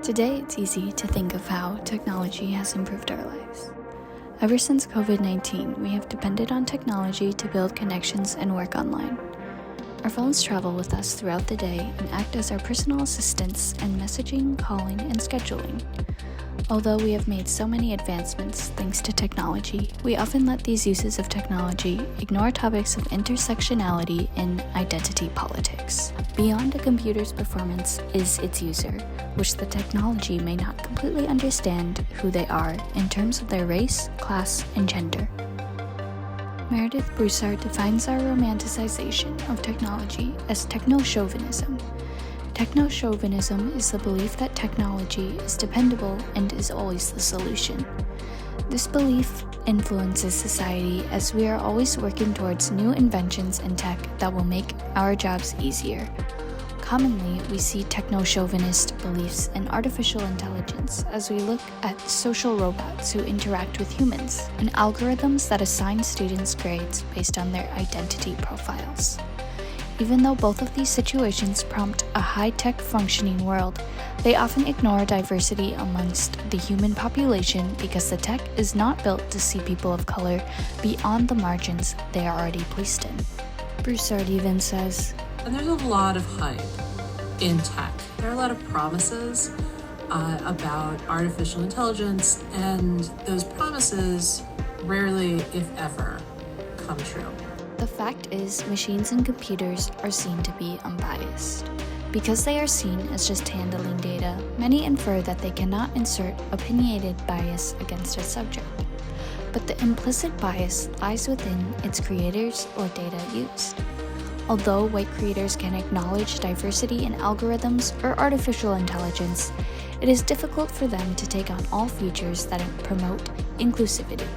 Today, it's easy to think of how technology has improved our lives. Ever since COVID-19, we have depended on technology to build connections and work online. Our phones travel with us throughout the day and act as our personal assistants in messaging, calling, and scheduling. Although we have made so many advancements thanks to technology, we often let these uses of technology ignore topics of intersectionality and identity politics. Beyond a computer's performance is its user, which the technology may not completely understand who they are in terms of their race, class, and gender. Meredith Broussard defines our romanticization of technology as technochauvinism. Technochauvinism is the belief that technology is dependable and is always the solution. This belief influences society as we are always working towards new inventions in tech that will make our jobs easier. Commonly, we see techno-chauvinist beliefs in artificial intelligence as we look at social robots who interact with humans and algorithms that assign students grades based on their identity profiles. Even though both of these situations prompt a high-tech functioning world, they often ignore diversity amongst the human population because the tech is not built to see people of color beyond the margins they are already placed in. Broussard even says, and there's a lot of hype in tech. There are a lot of promises about artificial intelligence, and those promises rarely, if ever, come true. The fact is, machines and computers are seen to be unbiased. Because they are seen as just handling data, many infer that they cannot insert opinionated bias against a subject. But the implicit bias lies within its creators or data used. Although white creators can acknowledge diversity in algorithms or artificial intelligence, it is difficult for them to take on all features that promote inclusivity.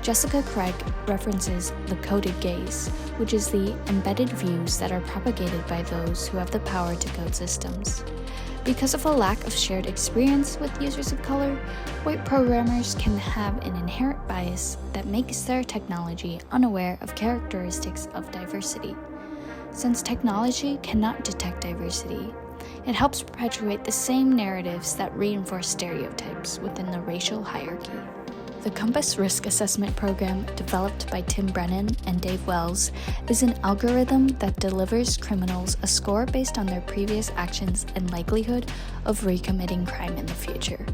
Jessica Craig references the coded gaze, which is the embedded views that are propagated by those who have the power to code systems. Because of a lack of shared experience with users of color, white programmers can have an inherent bias that makes their technology unaware of characteristics of diversity. Since technology cannot detect diversity, it helps perpetuate the same narratives that reinforce stereotypes within the racial hierarchy. The COMPAS Risk Assessment Program, developed by Tim Brennan and Dave Wells, is an algorithm that delivers criminals a score based on their previous actions and likelihood of recommitting crime in the future.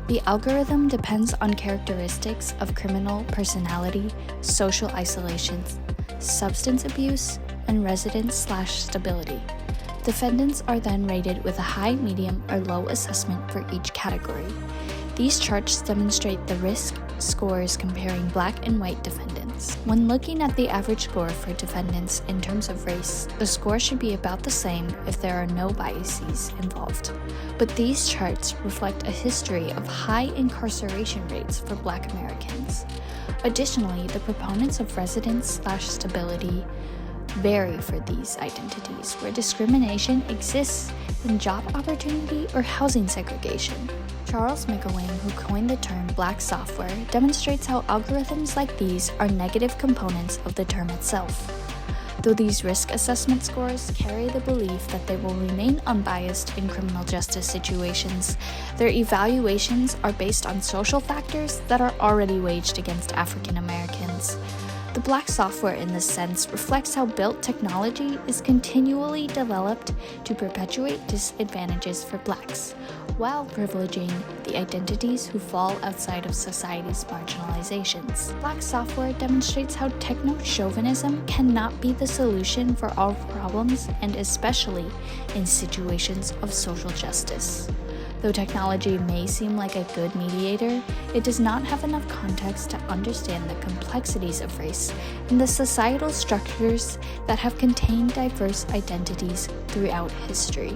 The algorithm depends on characteristics of criminal personality, social isolation, substance abuse, and residence/stability. Defendants are then rated with a high, medium, or low assessment for each category. These charts demonstrate the risk scores comparing black and white defendants. When looking at the average score for defendants in terms of race, the score should be about the same if there are no biases involved. But these charts reflect a history of high incarceration rates for black Americans. Additionally, the proponents of residence/stability vary for these identities, where discrimination exists in job opportunity or housing segregation. Charles McElwain, who coined the term black software, demonstrates how algorithms like these are negative components of the term itself. Though these risk assessment scores carry the belief that they will remain unbiased in criminal justice situations, their evaluations are based on social factors that are already waged against African Americans. The black software in this sense reflects how built technology is continually developed to perpetuate disadvantages for blacks, while privileging the identities who fall outside of society's marginalizations. Black software demonstrates how techno-chauvinism cannot be the solution for all problems, and especially in situations of social justice. Though technology may seem like a good mediator, it does not have enough context to understand the complexities of race and the societal structures that have contained diverse identities throughout history.